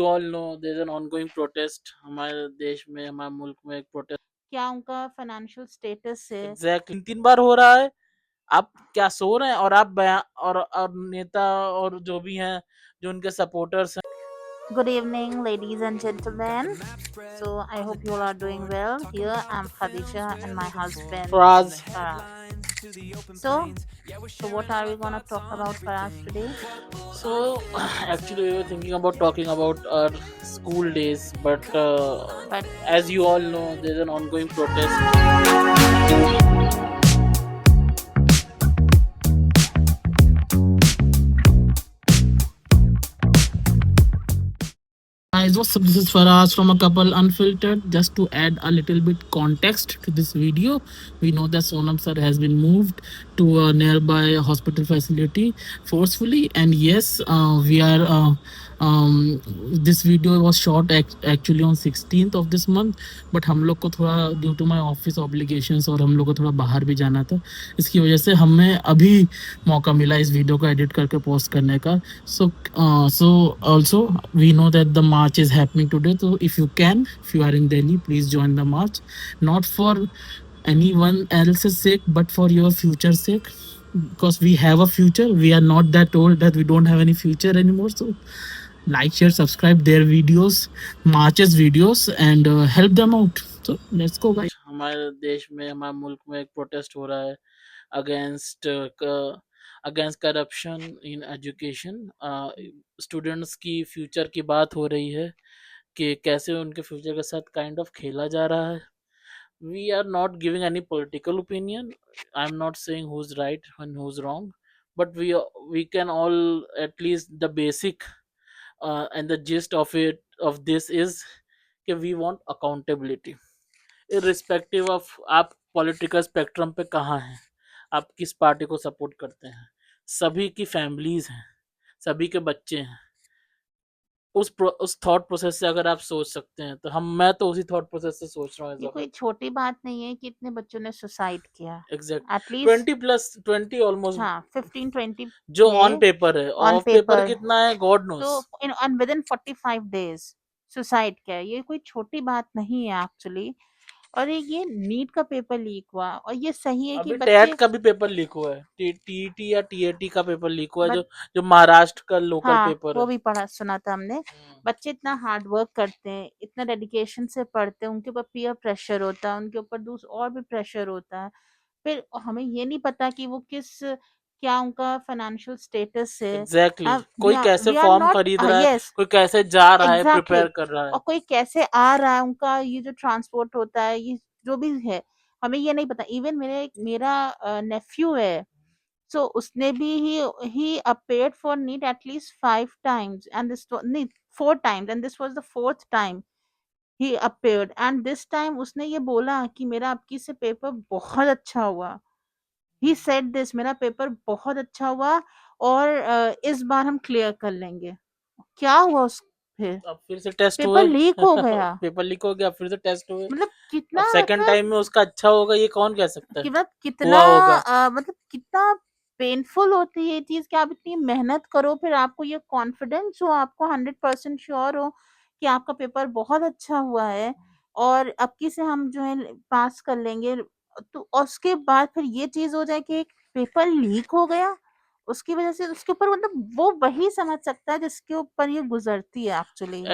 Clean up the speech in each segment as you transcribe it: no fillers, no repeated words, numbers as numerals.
You all know there's an ongoing protest हमारे देश में, हमारे मुल्क में एक प्रोटेस्ट क्या उनका फाइनेंशियल स्टेटस है। एग्जैक्टली 3 बार हो रहा है। आप क्या सो रहे हैं? और आप बयान और नेता और जो भी हैं, जो उनके सपोर्टर्स हैं। Good evening, ladies and gentlemen. So I hope you all are doing well. Here I'm Khadija and my husband Faraz. Faraz. So what are we gonna talk about, Faraz, today? So actually we were thinking about talking about our school days, but as you all know there's an ongoing protest. Guys, what's up? This is Faraz from A Couple Unfiltered. Just to add a little bit context to this video, we know that Sonam sir has been moved to a nearby hospital facility forcefully, and yes, we are. This video was shot actually on 16th of this month, but हम लोग को थोड़ा due to my office obligations और हम लोग को थोड़ा बाहर भी जाना था, इसकी वजह से हमें अभी मौका मिला इस वीडियो को एडिट करके पोस्ट करने का. So also we know that the march is happening today. So if you are in Delhi, please join the march. Not for anyone else's sake, but for your future sake. Because we have a future. We are not that old that we don't have any future anymore. So like, share, subscribe their videos, marches videos, and help them out. So let's go, guys. हमारे देश में, हमारे मुल्क में एक protest हो रहा है against against corruption in education. Students की फ्यूचर की बात हो रही है कि कैसे उनके फ्यूचर के साथ काइंड ऑफ खेला जा रहा है. We are not giving any political opinion. I am not saying who is right and who is wrong, but we can all at least the basic and the gist of this is कि we want accountability irrespective of आप political spectrum पे कहाँ हैं, आप किस party को support करते हैं. सभी की फैमिलीज हैं, सभी के बच्चे हैं. उस थॉट प्रोसेस से अगर आप सोच सकते हैं तो मैं तो उसी थॉट प्रोसेस से सोच रहा ये हूँ. कोई छोटी बात नहीं है कि इतने बच्चों ने सुसाइड किया. Exact at least 20 almost. हाँ 15-20 जो थे ऑन पेपर है, ऑन ऑफ पेपर पेपर. कितना है गॉड नोस. तो in with in 45 days suicide किया. ये कोई छोटी बात नहीं है एक्चुअली. और ये नीट का पेपर लीक हुआ और ये सही है कि अभी बच्चे टेट का भी पेपर लीक हुआ है. टीटी या टीएटी का पेपर लीक हुआ है, बट जो महाराष्ट्र का लोकल हाँ पेपर वो है. भी पढ़ा सुना था हमने. बच्चे इतना हार्ड वर्क करते हैं, इतना डेडिकेशन से पढ़ते हैं, उनके ऊपर पीयर प्रेशर होता है, उनके ऊपर दूसरा और भी प्रेशर होता है. फिर हमें ये नहीं पता कि वो क्या उनका फाइनेंशियल स्टेटस है. एग्जैक्टली कोई कैसे वी आर फॉर्म नॉट. खरीद रहा है, यस कोई कैसे जा रहा है, एग्जैक्टली. प्रिपेयर कर रहा है. और कोई कैसे आ रहा है, उनका ये जो ट्रांसपोर्ट होता है, ये जो भी है, हमें ये नहीं पता. इवन मेरा नेफ्यू है. So उसने भी he appeared for NEET at least 5 times and this was नहीं 4 times and this was the fourth time he appeared and this time उसने ये बोला कि मेरा आपकी से पेपर बहुत अच्छा हुआ. He said this मेरा पेपर बहुत अच्छा हुआ और इस बार हम क्लियर कर लेंगे. क्या हुआ उस अब फिर से टेस्ट पेपर हुए. लीक हो गया. पेपर लीक हो गया, फिर से टेस्ट हुए. मतलब अब कितना सेकंड मतलब टाइम में उसका अच्छा होगा ये कौन कह सकता है. कितना हुआ होगा. मतलब कितना पेनफुल होती है ये चीज कि आप इतनी मेहनत करो, फिर आपको ये कॉन्फिडेंस हो, आपको 100% श्योर हो कि आपका पेपर बहुत अच्छा हुआ है और अब की से हम जो है पास कर लेंगे. तो उसके बाद फिर ये चीज हो जाए कि एक पेपर लीक हो गया, उसकी वजह से उसके ऊपर मतलब वो वही समझ सकता है जिसके ऊपर ये गुजरती है एक्चुअली.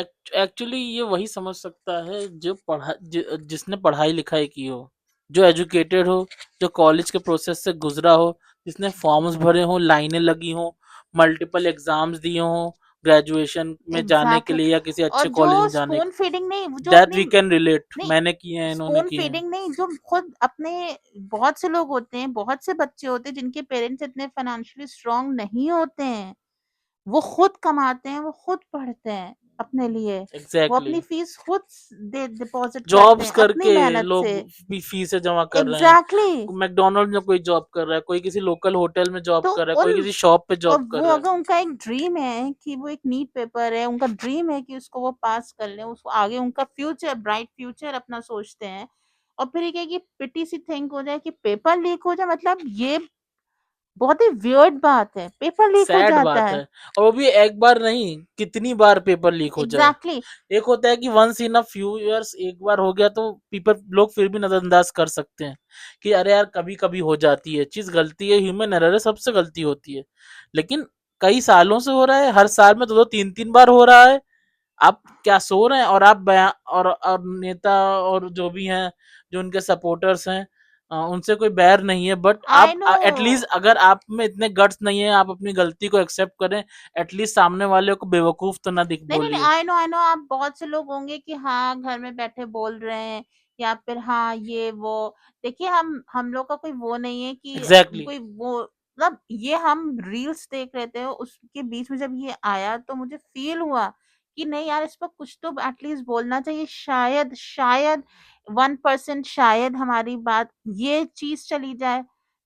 एक्चुअली ये वही समझ सकता है जो जिसने पढ़ाई लिखाई की हो, जो एजुकेटेड हो, जो कॉलेज के प्रोसेस से गुजरा हो, जिसने फॉर्म्स भरे हो, लाइनें लगी हो, मल्टीपल एग्जाम्स दिए हो ग्रेजुएशन में जाने के एग्जैक्टली. लिए या किसी और अच्छे जो कॉलेज में जाने स्पून के. फीडिंग नहीं, जो दैट अपनी वी कैन रिलेट. नहीं मैंने किए हैं, इन्होंने स्पून किए हैं. फीडिंग नहीं, जो खुद अपने बहुत से लोग होते हैं, बहुत से बच्चे होते हैं जिनके पेरेंट्स इतने फाइनेंशियली स्ट्रांग नहीं होते हैं. वो खुद कमाते हैं, वो खुद पढ़ते हैं अपने लिए. वो एग्जैक्टली अपनी फीस खुद डिपॉजिट करते जॉब्स हैं अपनी करके मेहनत लोग से. भी फीसें जमा कर रहे हैं. एग्जैक्टली. मैकडोनल्ड में कोई जॉब कर रहा है, कोई किसी लोकल होटल में जॉब तो कर रहा है, कोई उन किसी शॉप पे और जॉब कर वो रहा है. अगर उनका एक ड्रीम है कि वो एक नीट पेपर है, उनका ड्रीम है कि उसको वो पास कर ले, उसको आगे उनका फ्यूचर ब्राइट फ्यूचर अपना सोचते हैं. और फिर ये क्या कि पिटी सी थिंक हो जाए कि पेपर लीक हो जाए. मतलब बहुत ही वियर्ड बात है, पेपर लीक हो सैड जाता बात है। है। और वो भी एक बार नहीं, कितनी बार पेपर लीक हो जाए। एग्जैक्टली। एक होता है कि once in a few years एक बार हो गया तो पीपल लोग फिर भी नजरअंदाज कर सकते हैं कि अरे यार कभी कभी हो जाती है चीज, गलती है, ह्यूमन एरर है, सबसे गलती होती है। लेकिन कई सालों से हो रहा है, हर साल में दो दो तीन तीन बार हो रहा है। आप क्या सो रहे हैं, और आप बयान और नेता और जो भी हैं, जो उनके सपोर्टर्स हैं, उनसे कोई बैर नहीं है, बट आई आप नो। एटलीस्ट अगर आप में इतने गट्स नहीं है, आप अपनी गलती को एक्सेप्ट करें। एटलीस्ट सामने वाले को बेवकूफ तो ना दिख नहीं नहीं नहीं, बोलिए। आई नो आप बहुत से लोग होंगे कि हाँ घर में बैठे बोल रहे हैं, या फिर हाँ ये वो। देखिए हम लोग का कोई वो नहीं है कि एग्जैक्टली। कोई वो, मतलब ये हम रील्स देख रहे थे, उसके बीच में जब ये आया तो मुझे फील हुआ कि नहीं यार, इस पर कुछ तो एटलीस्ट बोलना चाहिए। शायद शायद 1% शायद हमारी बात ये चीज चली जाए।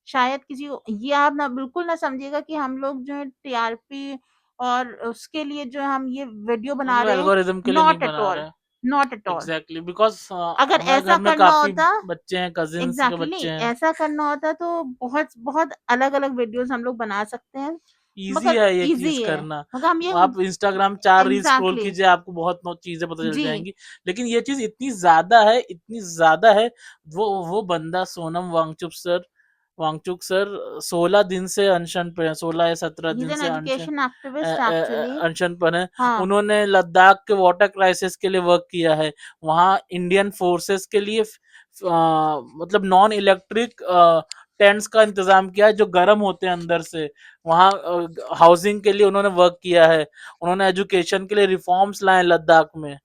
शायद किसी को ये, आप ना बिल्कुल ना समझिएगा कि हम लोग जो है टीआरपी और उसके लिए जो हम ये वीडियो हम बना लोग रहे हैं। एल्गोरिदम के लिए नहीं नॉट एट बना ऑल, रहे। Not at all. Exactly, because अगर हमारे ऐसा घर में करना काफी होता, बच्चे हैं, कजिन्स के एग्जैक्टली बच्चे नहीं, हैं। ऐसा करना होता तो बहुत बहुत अलग अलग वीडियोस हम लोग बना सकते हैं। इजी मगर है ये चीज इजी है, करना। मगर हम ये, आप इंस्टाग्राम 4 रील स्क्रॉल एग्जैक्टली कीजिए, आपको बहुत चीजें पता चल जी। जाएंगी। लेकिन ये चीज इतनी ज्यादा है, इतनी ज्यादा है। वो बंदा सोनम वांगचुक सर 16 दिन से अनशन पे है, 16 या 17 ही इज दिन एन से एजुकेशन एक्टिविस्ट एक्चुअली। अनशन पर है। हाँ। उन्होंने लद्दाख के वाटर क्राइसिस के लिए वर्क किया है। वहाँ इंडियन फोर्सेस के लिए मतलब नॉन इलेक्ट्रिक टेंट्स का इंतजाम किया है, जो गर्म होते हैं अंदर से। वहाँ हाउसिंग के लिए उन्होंने वर्क किया है। उन्होंने एजुकेशन के लिए रिफॉर्म्स लाए लद्दाख में।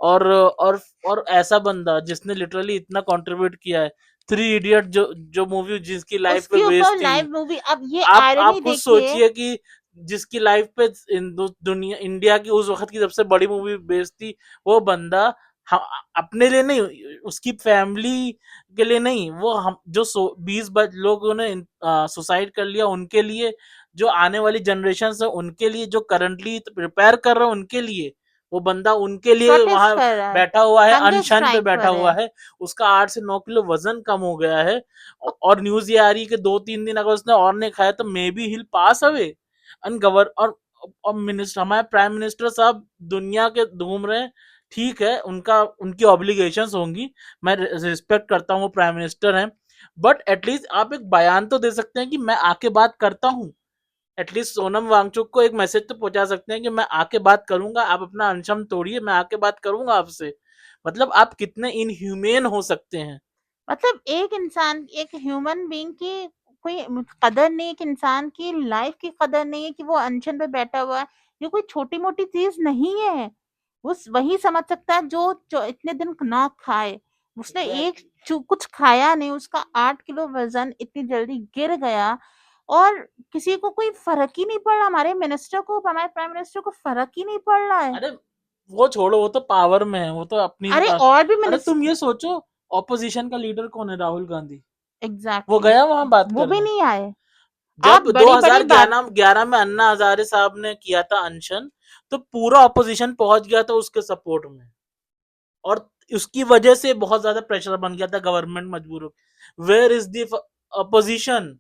और ऐसा बंदा जिसने लिटरली इतना कंट्रीब्यूट किया है। थ्री इडियट जो मूवी जिसकी लाइफ पे उसके बेस्ड ऊपर थी। लाइव मूवी, अब ये आप आयरनी खुद देखिए। सोचिए कि जिसकी लाइफ पे दुनिया इंडिया की उस वक्त की सबसे बड़ी मूवी बेस्ड थी, वो बंदा अपने लिए नहीं, उसकी फैमिली के लिए नहीं, वो हम जो 20 लोगों ने सुसाइड कर लिया उनके लिए, जो आने वाली जनरेशन है उनके लिए, जो करंटली प्रिपेयर कर रहे हैं उनके लिए, वो बंदा उनके लिए प्रोटेस्ट वहां कर रहा है, बैठा हुआ है, हंगर अनशन पे स्ट्राइक बैठा पर हुआ है। है। उसका 8 से 9 किलो वजन कम हो गया है। और न्यूज ये आ रही है कि 2-3 दिन अगर उसने और नहीं खाया तो may be hill pass away. और मिनिस्टर, हमारे प्राइम मिनिस्टर साहब दुनिया के घूम रहे हैं। ठीक है, उनका उनकी ऑब्लिगेशंस होंगी, मैं रिस्पेक्ट करता हूँ, वो प्राइम मिनिस्टर हैं। बट एटलीस्ट आप एक बयान तो दे सकते हैं कि मैं आके बात करता हूँ। एटलीस्ट सोनम वांगचुक को एक मैसेज तो पहुंचा सकते हैं कि मैं आके बात करूंगा, आप अपना अनशन तोड़िए, मैं आके बात करूंगा आपसे। मतलब आप कितने इनह्यूमेन हो सकते हैं। मतलब एक इंसान, एक ह्यूमन बीइंग की कोई कदर नहीं, एक इंसान की लाइफ की कदर नहीं है कि वो अनशन पे बैठा हुआ है। ये कोई छोटी मोटी चीज नहीं है। वो वही समझ सकता है जो इतने दिन ना खाए। उसने एक एग्जैक्टली। कुछ खाया नहीं, उसका 8 किलो वजन इतनी जल्दी गिर गया, और किसी को कोई फर्क ही नहीं पड़ रहा। हमारे मिनिस्टर को, हमारे प्राइम मिनिस्टर को फर्क ही नहीं पड़ रहा है। अरे वो छोड़ो, वो तो पावर में है, वो तो अपनी अरे और भी अरे मिनिस्टर, तुम ये सोचो, ऑपोजिशन का लीडर कौन है? राहुल गांधी। वो एग्जैक्टली गया वहां बात वो भी करने। नहीं आए। आप जब बड़ी बड़ी बात, 2011 में अन्ना हजारे साहब ने किया था अनशन, तो पूरा ऑपोजिशन पहुंच गया था उसके सपोर्ट में। और उसकी वजह से बहुत ज्यादा प्रेशर बन गया था, गवर्नमेंट मजबूर हो। Where is the opposition?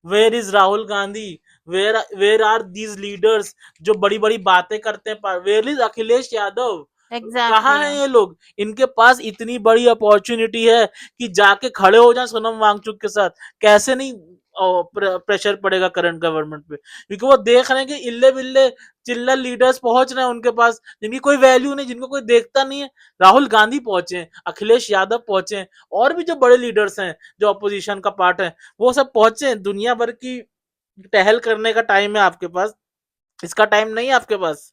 Where is Rahul Gandhi? Where are these leaders जो बड़ी बड़ी बातें करते हैं? Where is Akhilesh Yadav? कहाँ एग्जैक्टली है ये लोग? इनके पास इतनी बड़ी अपॉर्चुनिटी है कि जाके खड़े हो जाए सोनम वांगचुक के साथ। कैसे नहीं प्रेशर पड़ेगा करंट गवर्नमेंट पे? क्योंकि वो देख रहे हैं कि इल्ले बिल्ले चिल्लर लीडर्स पहुंच रहे हैं उनके पास, जिनकी कोई वैल्यू नहीं, जिनको कोई देखता नहीं है। राहुल गांधी पहुंचे, अखिलेश यादव पहुंचे, और भी जो बड़े लीडर्स हैं जो अपोजिशन का पार्ट है, वो सब पहुंचे। दुनिया भर की टहल करने का टाइम है आपके पास, इसका टाइम नहीं है आपके पास।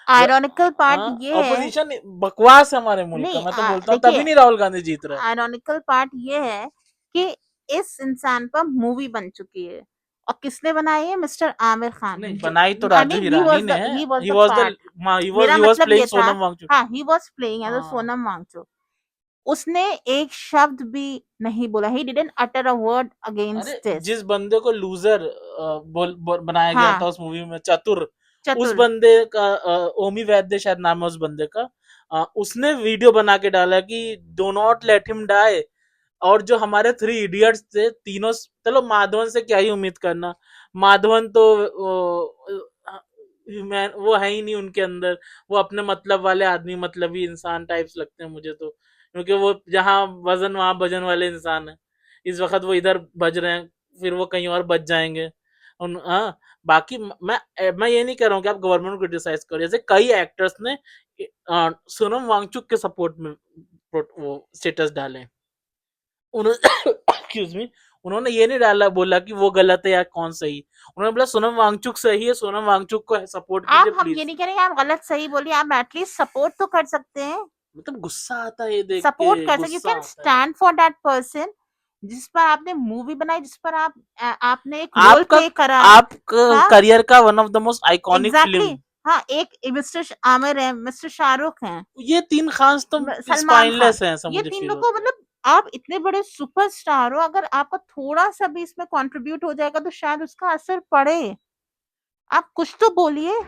आयरॉनिकल पार्ट ये है। ऑपोजिशन बकवास है हमारे मुल्क का, नहीं मैं तो बोलता हूँ, तभी देखिए, नहीं राहुल गांधी जीत रहा है। आयरॉनिकल पार्ट ये है कि इस इंसान पर मूवी बन चुकी है, और किसने बनाई है? मिस्टर आमिर खान। नहीं, जो बनाई तो आई राजू मीन हिरानी ने है। He was he the was the part. मेरा ही वाज मतलब प्लेइंग ये था, सोनम वांगचुक। हाँ he was playing as a हाँ। सोनम वांगचुक। उसने एक शब्द भी नहीं बोला, he didn't utter a word अरे अगेंस्ट दिस। जिस बंदे को लूजर बनाया गया था हाँ, उस मूवी में, चतुर, उस चतुर। बंदे का ओमी वैद्य शायद नाम है उस बंदे का। उसने वीडियो बना के डाला कि do not let him die. और जो हमारे 3 इडियट्स थे तीनों, चलो माधवन से क्या ही उम्मीद करना, माधवन तो वो है ही नहीं उनके अंदर, वो अपने मतलब वाले आदमी, मतलबी इंसान टाइप्स लगते हैं मुझे तो, क्योंकि वो जहाँ वजन वहां भजन वाले इंसान है। इस वक्त वो इधर बज रहे हैं, फिर वो कहीं और बच जाएंगे। हाँ, बाकी मैं ये नहीं कह रहा हूँ कि आप गवर्नमेंट को क्रिटिसाइज करो, जैसे कई एक्टर्स ने सोनम वांगचुक के सपोर्ट में वो स्टेटस डाले, उन्होंने एक्सक्यूज मी, उन्होंने ये नहीं डाला बोला कि वो गलत है या कौन सही, उन्होंने बोला सोनम वांगचुक सही है, सोनम वांगचुक को सपोर्ट कीजिए आप, हम ये प्लीज। नहीं कह रहे आप गलत सही बोलिए, आप एटलीस्ट सपोर्ट तो कर सकते हैं, मतलब गुस्सा आता है ये देख के, सपोर्ट कर सकते, यू गुस्सा कैन आता है। स्टैंड फॉर दैट पर्सन जिस पर आपने मूवी बनाई, जिस पर आपने एक रोल आपका प्ले करा है। आप हाँ, करियर का one of the most iconic exactly film, हाँ, एक मिस्टर आमिर है, मिस्टर शाहरुख हैं, ये तीन खास तो सलमान खान, स्पाइनलेस है, ऐसा ये मुझे तीन फील लोग को, होता है। मतलब आप इतने बड़े सुपरस्टार हो, अगर आपका थोड़ा सा भी इसमें कंट्रीब्यूट हो जाएगा तो शायद उसका असर पड़े, आप कुछ तो बोलिए।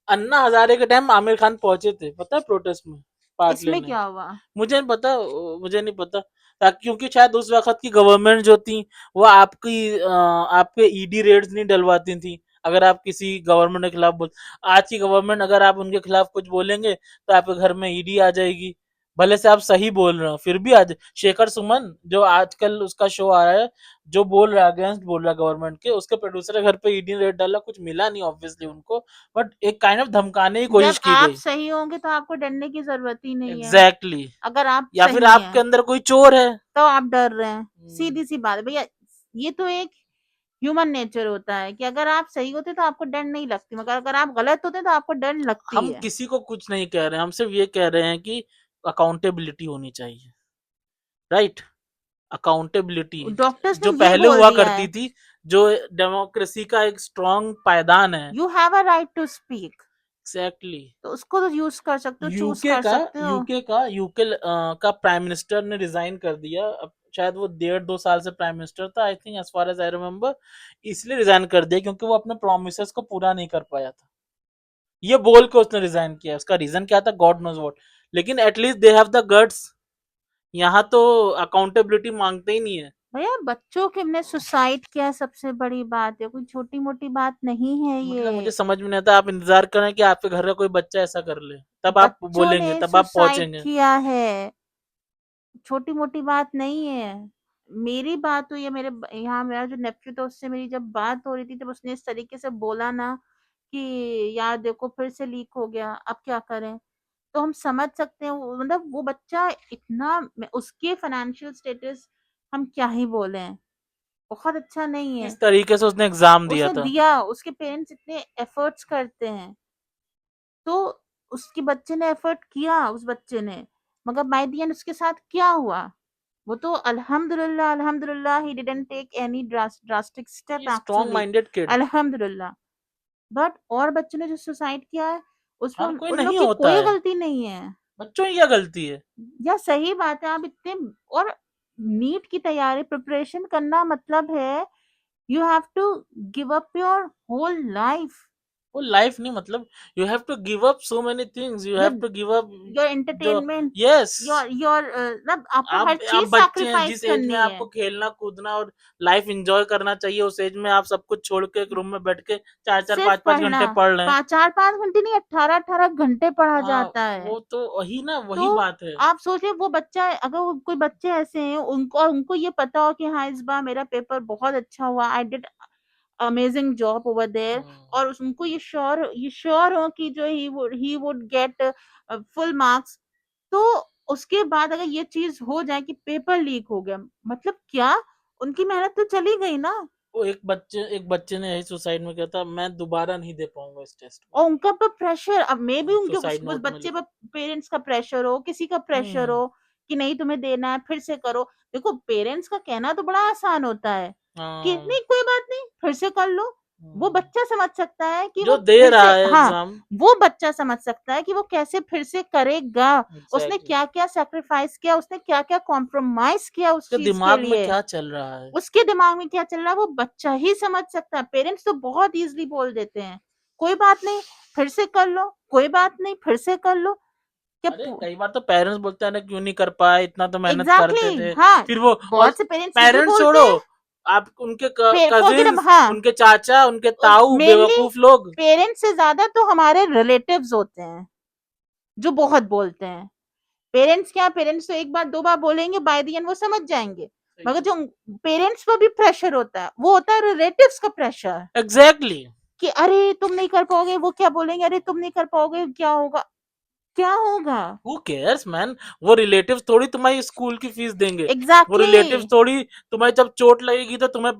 अन्ना हजारे के टाइम आमिर खान पहुंचे थे, पता है, प्रोटेस्ट में पार्ट इसमें लेने। क्या हुआ? मुझे नहीं पता, मुझे नहीं पता, क्योंकि शायद उस वक्त की गवर्नमेंट जो थी वो आपके ईडी रेड्स नहीं डलवाती थी, अगर आप किसी गवर्नमेंट के खिलाफ बोल, आज की गवर्नमेंट अगर आप उनके खिलाफ कुछ बोलेंगे तो आपके घर में ईडी आ जाएगी, भले से आप सही बोल रहे हो फिर भी आज शेखर सुमन जो आजकल उसका शो आ रहा है, जो बोल रहा है अगेंस्ट बोल रहा है गवर्नमेंट के, उसके प्रोड्यूसर के घर पे ईडी रेड डाला, कुछ मिला नहीं ऑब्वियसली उनको, बट एक काइंड ऑफ धमकाने की जब कोशिश की आप गई। सही होंगे तो आपको डरने की जरूरत ही नहीं है, एग्जैक्टली exactly. अगर आप या फिर सही आपके हैं अंदर कोई चोर है। तो आप डर रहे हैं, सीधी सी बात है भैया। ये तो एक ह्यूमन नेचर होता है कि अगर आप सही होते तो आपको डर नहीं लगती, मगर अगर आप गलत होते तो आपको डर लगती हम है। किसी को कुछ नहीं कह रहे हैं, हम सिर्फ ये कह रहे हैं कि अकाउंटेबिलिटी होनी चाहिए, राइट, अकाउंटेबिलिटी डॉक्टर्स ने जो ये पहले बोल हुआ दिया करती है, थी, जो डेमोक्रेसी का एक स्ट्रॉन्ग पायदान है। You have a right to speak, exactly. तो उसको तो यूज कर सकते हो, चूज यूके कर का सकते हो। यूके का प्राइम मिनिस्टर ने रिजाइन कर दिया, अब शायद वो 1.5-2 साल से प्राइम मिनिस्टर था, I think, as far as I remember, इसलिए रिजाइन कर दिया क्योंकि वो अपने प्रोमिस को पूरा नहीं कर पाया था, ये बोल के उसने रिजाइन किया, उसका रीजन क्या था गॉड नोज व्हाट, लेकिन at least they have the guts, यहाँ तो अकाउंटेबिलिटी मांगते ही नहीं है। भैया बच्चों के हमने सुसाइड किया, सबसे बड़ी बात है, कोई छोटी मोटी बात नहीं है मतलब मुझे ये। समझ में नहीं आता, आप इंतजार करें कि आपके घर का कोई बच्चा ऐसा कर ले, तब आप बच्चों बोलेंगे, ने तब आप सुसाइड पहुंचेंगे। किया है, छोटी मोटी बात नहीं है। मेरी बात हुई है, मेरे यहाँ मेरा जो नेफ्यू था उससे मेरी जब बात हो रही थी, तब उसने इस तरीके से बोला ना कि यार देखो फिर से लीक हो गया, अब क्या करें, तो हम समझ सकते हैं मतलब वो बच्चा इतना, उसके फाइनेंशियल स्टेटस हम क्या ही बोले, बहुत अच्छा नहीं है। किस तरीके से उसने एग्जाम दिया उसने था। दिया, उसके पेरेंट्स इतने एफर्ट्स करते हैं, तो उसके बच्चे ने एफर्ट किया, उस बच्चे ने, मगर बाय द एंड उसके साथ क्या हुआ? वो तो अल्हम्दुलिल्लाह, अल्हम्दुलिल्लाह he didn't take any drastic step strong actually, minded kid. अल्हम्दुलिल्लाह। बट और बच्चों ने जो सुसाइड किया है, उसमें हर कोई उन लोग नहीं की होता कोई है, गलती नहीं है। बच्चों की क्या गलती है। या सही बात है, आप इतने, और नीट की तैयारी प्रिपरेशन करना मतलब है you have to give up your whole life, वो लाइफ नहीं, मतलब you have to give up so many things, you have your to give up your जो, एंटरटेनमेंट, यस, योर मतलब आपको हर आप चीज बच्चे हैं, सैक्रिफाइस जिस एज में करनी है। आपको खेलना कूदना और लाइफ एंजॉय करना चाहिए, उस एज में आप सब कुछ छोड़ के एक रूम में बैठ के 4-4 सिर्फ 5-5 पढ़ना, घंटे पढ़ रहे हैं। 4-5 घंटे नहीं, 18-18 घंटे पढ़ा हाँ, जाता है। वो तो वही ना, तो वही बात है। आप सोचिए वो बच्चा, अगर कोई बच्चे ऐसे हैं उनको उनको ये पता हो कि हाँ इस बार मेरा पेपर बहुत अच्छा हुआ, I did amazing job over there, और उनको ये श्योर हो कि जो he would get full marks, तो उसके बाद अगर ये चीज हो जाए कि पेपर लीक हो गया, मतलब क्या, उनकी मेहनत तो चली गई ना। वो एक बच्चे ने यही सुसाइड में किया था, मैं दोबारा नहीं दे पाऊंगा इस टेस्ट को, और उनका पर प्रेशर, अब मे भी उनके सुसाइड उस नोट में बच्चे पर लिखा। पेरेंट्स का प्रेशर हो, किसी का प्रेशर हम्म। हो कि नहीं तुम्हें देना है, फिर से करो। देखो पेरेंट्स का कहना तो बड़ा आसान होता है कि हाँ। नहीं कोई बात नहीं फिर से कर लो, वो हम्म। बच्चा समझ सकता है कि वो जो दे फिर से, रहा है हाँ, एग्जाम। वो बच्चा समझ सकता है कि वो कैसे फिर से करेगा, उसने एग्जैक्टली। क्या क्या सेक्रीफाइस किया, उसने क्या क्या कॉम्प्रोमाइज किया उस उसके चीज के दिमाग में लिए, क्या चल रहा है। उसके दिमाग में क्या चल रहा है वो बच्चा ही समझ सकता है। पेरेंट्स तो बहुत इजीली बोल देते हैं कोई बात नहीं फिर से कर लो, कोई बात नहीं फिर से कर लो, क्या अरे कई बार तो पेरेंट्स बोलते हैं ना क्यों नहीं कर पाए, इतना तो मेहनत करते एग्जैक्टली थे। हाँ, फिर वो, और बहुत से पेरेंट्स ये भी पेरेंट्स बोलते छोड़ो, हैं। आप उनके फॉरगेट, कजिन्स, हाँ, उनके चाचा, उनके ताऊ, मेनली बेवकूफ लोग। पेरेंट्स से ज्यादा तो हमारे रिलेटिव्स होते हैं जो बहुत बोलते हैं। पेरेंट्स क्या, पेरेंट्स तो एक बार दो बार बोलेंगे, बाय द एंड वो समझ जाएंगे। मगर जो पेरेंट्स पर भी प्रेशर होता है वो होता है रिलेटिव्स का प्रेशर, एग्जैक्टली। कि अरे तुम नहीं कर पाओगे, वो क्या बोलेंगे, अरे तुम नहीं कर पाओगे, क्या होगा, क्या होगा। हु केयर्स मैन, वो रिलेटिव्स थोड़ी तुम्हारी स्कूल की फीस देंगे। वो एग्जैक्टली रिलेटिव्स थोड़ी तुम्हें जब चोट लगेगी तो तुम्हें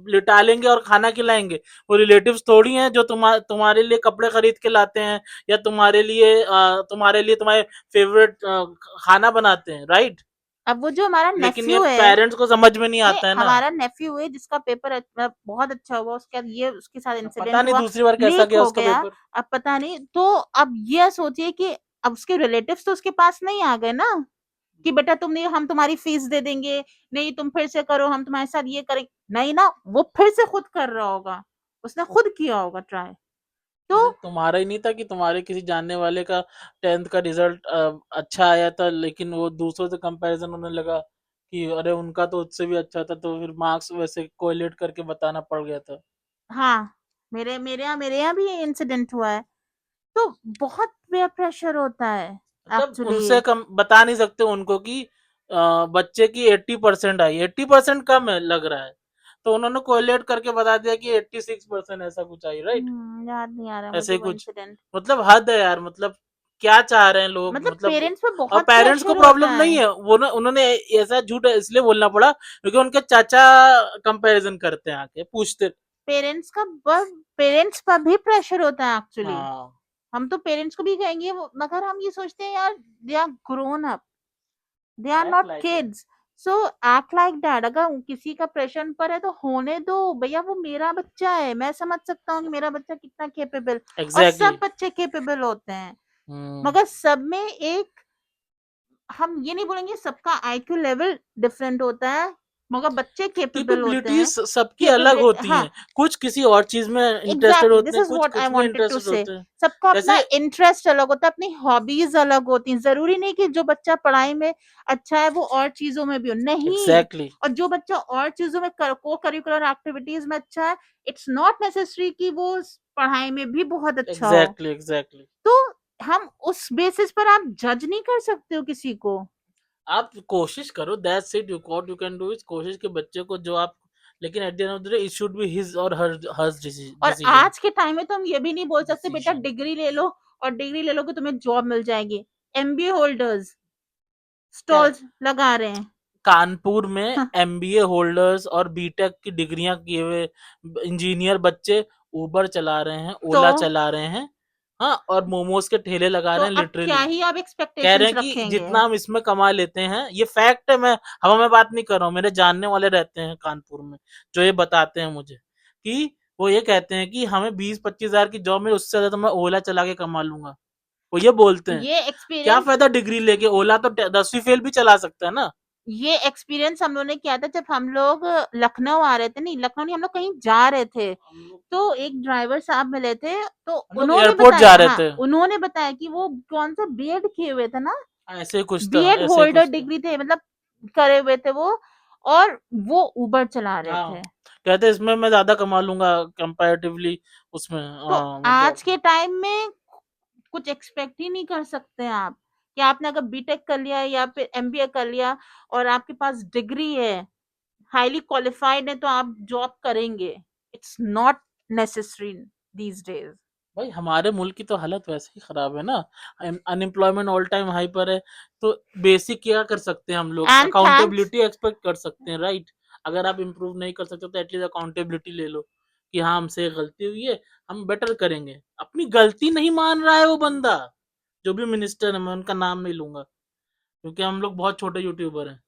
लिटा लेंगे और खाना खिलाएंगे। वो रिलेटिव्स थोड़ी हैं जो तुम्हारे लिए कपड़े खरीद के लाते हैं, या तुम्हारे लिए तुम्हारे फेवरेट खाना बनाते हैं, राइट। अब वो जो हमारा लेकिन ये नेफ्यू है, पेरेंट्स को समझ में नहीं नहीं आता है ना। हमारा नेफ्यू है जिसका पेपर बहुत अच्छा हुआ, उसके बाद ये उसके साथ अब पता इंसिडेंट नहीं हुआ, दूसरी बार कैसा लीक गया हो उसका गया। पेपर। अब पता नहीं, तो अब ये सोचिए कि अब उसके रिलेटिव्स तो उसके पास नहीं आ गए ना, कि बेटा तुम नहीं, हम तुम्हारी फीस दे देंगे, नहीं तुम फिर से करो, हम तुम्हारे साथ ये करेंगे, नहीं ना, वो फिर से खुद कर रहा होगा, उसने खुद किया होगा ट्राई। तो जैसे तुम्हारा ही नहीं था कि तुम्हारे किसी जानने वाले का 10th का रिजल्ट अच्छा आया था, लेकिन वो दूसरों से कंपैरिजन होने लगा कि अरे उनका तो उससे भी अच्छा था, तो फिर मार्क्स वैसे कोरिलेट करके बताना पड़ गया था। हाँ, मेरे यहाँ भी इंसिडेंट हुआ है। तो बहुत पेयर प्रेशर होता है मतलब एक्चुअली। उनसे कम बता नहीं सकते उनको कि बच्चे की 80% आई, 80% कम है लग रहा है, तो उन्होंने कोरिलेट करके बता दिया कि 86% ऐसा कुछ आई, राइट। याद नहीं आ रहा ऐसे मुझे ही वो कुछ, इंसिडेंट। मतलब हद है यार, मतलब क्या चाह रहे हैं लोग, मतलब मतलब। पेरेंट्स पे और बहुत पेरेंट्स को प्रेशर प्रॉब्लम होता नहीं है। है, वो ना उन्होंने ऐसा झूठ इसलिए बोलना पड़ा क्योंकि उनके चाचा कंपैरिजन करते हैं, आके पूछते। पेरेंट्स का बस, पेरेंट्स पर भी प्रेशर होता है एक्चुअली। हाँ, हम तो पेरेंट्स को भी कहेंगे मगर हम ये सोचते हैं यार, they are grown up, they are act not like it. Kids, so act like that. अगर किसी का प्रेशर पर है तो होने दो भैया, वो मेरा बच्चा है, मैं समझ सकता हूँ कि मेरा बच्चा कितना केपेबल, और एग्जैक्टली। सब बच्चे केपेबल होते हैं। हम्म। मगर सब में एक, हम ये नहीं बोलेंगे सबका आईक्यू लेवल डिफरेंट होता है, मगर बच्चे केपेबल होते हैं। कैपेबिलिटीज सबकी अलग केपेबिलिटी, होती हाँ, हैं, कुछ किसी और चीज में इंटरेस्टेड एग्जैक्टली दिस होते हैं, इज कुछ व्हाट आई कुछ में वांटेड टू इंटरेस्टेड से। होते हैं। सबका अपना जैसे इंटरेस्ट अलग होता है, अपनी हॉबीज अलग होती हैं। जरूरी नहीं कि जो बच्चा पढ़ाई में अच्छा है वो और चीजों में भी हो, नहीं। एग्जैक्टली, और जो बच्चा और चीजों में को करिकुलर एक्टिविटीज में अच्छा है, इट्स नॉट नेसेसरी कि वो पढ़ाई में भी बहुत अच्छा हो। Exactly, exactly. तो हम उस बेसिस पर आप जज नहीं कर सकते हो किसी को। आप कोशिश करो, that's it, you what you can do is कोशिश के बच्चे को जो आप, लेकिन at the end of the day it should be his और हर और डिसीजन। आज के टाइम में तो हम ये भी नहीं बोल सकते बेटा डिसीजन डिग्री ले लो, और डिग्री ले लो कि तुम्हें जॉब मिल जाएगी। एमबीए होल्डर्स क्या, स्टॉल्स लगा रहे हैं। कानपुर में हाँ, एमबीए होल्डर्स और बीटेक की डिग्रियां किए हुए इंजीनियर बच्चे उबर चला रहे हैं, तो ओला चला रहे हैं, हाँ, और मोमोज के ठेले लगा तो रहे हैं अब क्या लिटरली। ही आप कह रहे एक्सपेक्टेशंस हैं कि रखेंगे। जितना हम इसमें कमा लेते हैं, ये फैक्ट है, मैं हवा में बात नहीं कर रहा हूँ, मेरे जानने वाले रहते हैं कानपुर में, जो ये बताते हैं मुझे कि वो ये कहते हैं कि हमें 20-25 हजार की जॉब में, उससे ज्यादा तो मैं ओला चला के कमा लूंगा। वो ये बोलते हैं। ये क्या एक्सपीरियंस फायदा डिग्री लेके, ओला तो 10वीं फेल भी चला सकता है ना। ये एक्सपीरियंस हम लोगों ने किया था जब हम लोग लखनऊ आ रहे थे, नहीं लखनऊ नहीं, हम लोग कहीं जा रहे थे। तो एक ड्राइवर साहब मिले थे, तो हम लोग उन्होंने एयरपोर्ट जा बताया, रहे हाँ थे। उन्होंने बताया कि वो कौन सा बीएड किए हुए थे ना, ऐसे ही कुछ था, बीएड ऐसे ही होल्डर कुछ था। डिग्री थे, मतलब करे हुए थे वो, और वो उबर चला रहे हाँ, थे। कहते इसमें मैं ज्यादा कमा लूंगा कंपैरेटिवली उसमें, तो हाँ, आज जॉब। के टाइम में कुछ एक्सपेक्ट ही नहीं कर सकते आप, कि आपने अगर बीटेक कर लिया या फिर एमबीए कर लिया और आपके पास डिग्री है, हाईली क्वालिफाइड है, तो आप जॉब करेंगे। It's not necessary these days. भाई हमारे मुल्क की तो हालत वैसे ही खराब है ना, अनएम्प्लॉयमेंट ऑल टाइम हाई पर है, तो बेसिक क्या कर सकते हैं हम लोग, एंड थैंक्स, अकाउंटेबिलिटी एक्सपेक्ट कर सकते हैं, राइट। अगर आप इम्प्रूव नहीं कर सकते तो एटलीस्ट अकाउंटेबिलिटी ले लो कि हाँ हमसे गलती हुई है, हम बेटर करेंगे। अपनी गलती नहीं मान रहा है वो बंदा, जो भी मिनिस्टर है, मैं उनका नाम नहीं लूंगा क्योंकि हम लोग बहुत छोटे यूट्यूबर हैं,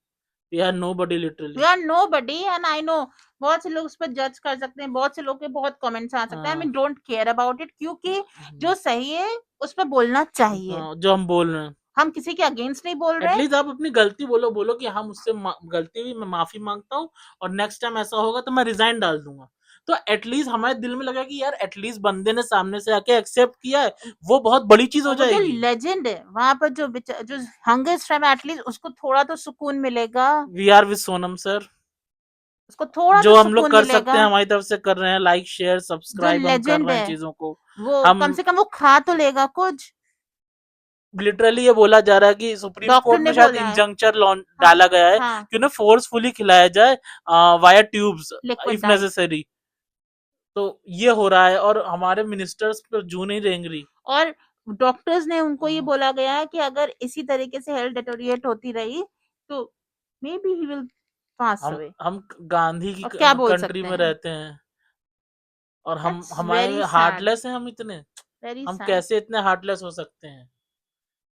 we are nobody we literally. Are nobody and I know बहुत से लोग उस पर जज कर सकते हैं, बहुत से लोग के बहुत कमेंट्स आ सकते हैं, आई हाँ, mean don't care about it, क्योंकि जो सही है उस पर बोलना चाहिए। हाँ, जो हम बोल रहे हैं, हम किसी के अगेंस्ट नहीं बोल रहे। एटलीस्ट आप अपनी गलती बोलो, बोलो कि हाँ मुझसे गलती हुई, मैं माफी मांगता हूँ, और नेक्स्ट टाइम ऐसा होगा तो मैं रिजाइन डाल दूंगा। तो एटलीस्ट हमारे दिल में लगा कि यार एटलीस्ट बंदे ने सामने से आके एक्सेप्ट किया है, वो बहुत बड़ी चीज हो और वो जो जाएगी। लेजेंड है वहां पर, जो हंगर स्ट्राइक में, एटलीस्ट उसको थोड़ा तो सुकून मिलेगा, we are with Sonam sir, उसको थोड़ा जो तो हम लोग सुकून कर सकते मिलेगा। हैं हमारी तरफ से कर रहे हैं, लाइक शेयर जो सब्सक्राइब हम कर लेजेंड रहे हैं है चीजों को। वो हम कम से कम वो खा तो लेगा कुछ। लिटरली ये बोला जा रहा है कि सुप्रीम डॉक्टर कोर्ट ने में शायद बोला है। इंजंक्शन हाँ, डाला गया है हाँ, कि उन्हें फोर्सफुली खिलाया जाए via tubes liquid if diet. Necessary. तो ये हो रहा है और हमारे मिनिस्टर्स पर जू नहीं रेंग रही। और डॉक्टर्स ने उनको ये हाँ, बोला गया है कि अगर इसी तरीके से हेल्थ डिटोरिएट होती रही तो may be he will pass away. हम गांधी की और क्या बोल कंट्री सकते में हैं? रहते हैं और हम दैट्स हमारे वेरी में सैड, हार्टलेस हैं, हम इतने, वेरी हम सैड। कैसे इतने हार्टलेस हो सकते हैं?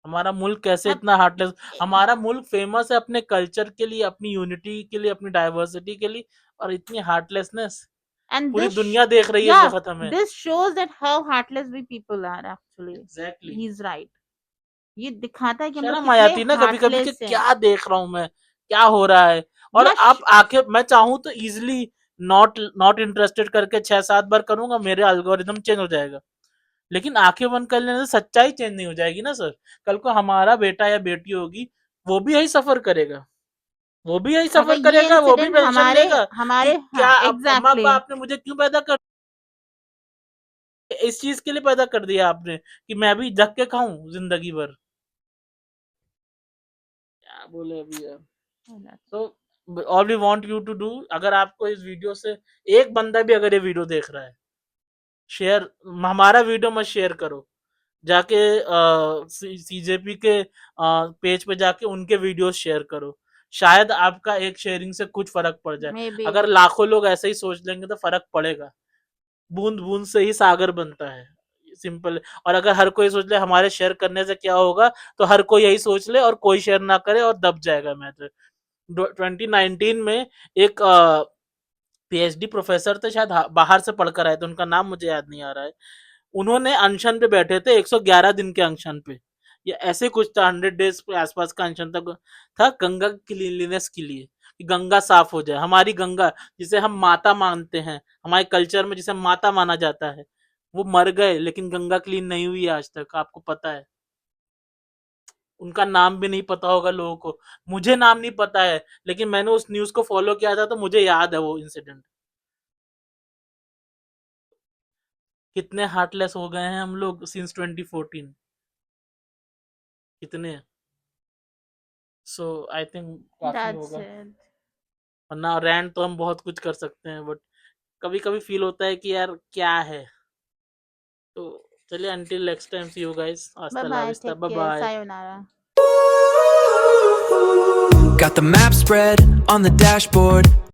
हमारा मुल्क कैसे अब इतना हार्टलेस? हमारा मुल्क फेमस है अपने कल्चर के लिए, अपनी यूनिटी के लिए, अपनी डाइवर्सिटी के लिए, और इतनी हार्टलेसनेस and पूरी this दुनिया देख रही है इस yeah, वक्त हमें। this shows that how heartless we people are actually. Exactly He's right. ये दिखाता है कि हम लोग शर्म आ कितने जाती है ना कभी कभी कि हार्टलेस हैं। क्या देख रहा हूं मैं, क्या हो रहा है। और या आप आके मैं चाहूं तो इजिली नॉट नॉट इंटरेस्टेड करके 6-7 बार करूंगा, मेरे एल्गोरिदम चेंज हो जाएगा। लेकिन आंखें बंद कर लेने से सच्चाई चेंज नहीं हो जाएगी ना सर। कल को हमारा बेटा या बेटी होगी, वो भी यही सफर करेगा, वो भी यही अगर सफर ये करेगा, वो भी इंसिडेंट पेंशन हमारे लेगा कि हमारे हाँ क्या अम्मा एग्जैक्टली बाप ने मुझे क्यों पैदा कर, इस चीज के लिए पैदा कर दिया आपने कि मैं भी धक के खाऊं जिंदगी भर। क्या बोले अभी यार। तो all we want you to do, अगर आपको इस वीडियो से एक बंदा भी अगर ये वीडियो देख रहा है, शेयर, हमारा वीडियो मत शेयर करो, जाके सीजेपी के पेज पे जाके उनके वीडियोस शेयर करो। शायद आपका एक शेयरिंग से कुछ फर्क पड़ जाए। May be. अगर लाखों लोग ऐसे ही सोच लेंगे तो फर्क पड़ेगा। बूंद बूंद से ही सागर बनता है, सिंपल। और अगर हर कोई सोच ले हमारे शेयर करने से क्या होगा, तो हर कोई यही सोच ले और कोई शेयर ना करे और दब जाएगा मैटर। 2019 में एक पीएचडी प्रोफेसर थे, शायद बाहर से पढ़कर आए थे, उनका नाम मुझे याद नहीं आ रहा है। उन्होंने अनशन पे बैठे थे, 111 दिन के अनशन पे, या ऐसे कुछ था, 100 डेज के आसपास का अनशन तक था, गंगा क्लीनलीनेस के लिए, कि गंगा साफ हो जाए। हमारी गंगा जिसे हम माता मानते हैं, हमारे कल्चर में जिसे माता माना जाता है, वो मर गए, लेकिन गंगा क्लीन नहीं हुई आज तक, आपको पता है। उनका नाम भी नहीं पता होगा लोगों को, मुझे नाम नहीं पता है, लेकिन मैंने उस न्यूज को फॉलो किया था तो मुझे याद है वो इंसिडेंट। कितने हार्टलेस हो गए हैं हम लोग सिंस 2014, कितने। सो आई थिंक काफी दैट्स होगा, इट। वरना रैंट तो हम बहुत कुछ कर सकते हैं, बट कभी कभी फील होता है कि यार क्या है। तो चलिए, until next time, see you guys, bye हasta la bye, vista, take bye care, bye। सायोनारा। Got the map spread on the dashboard.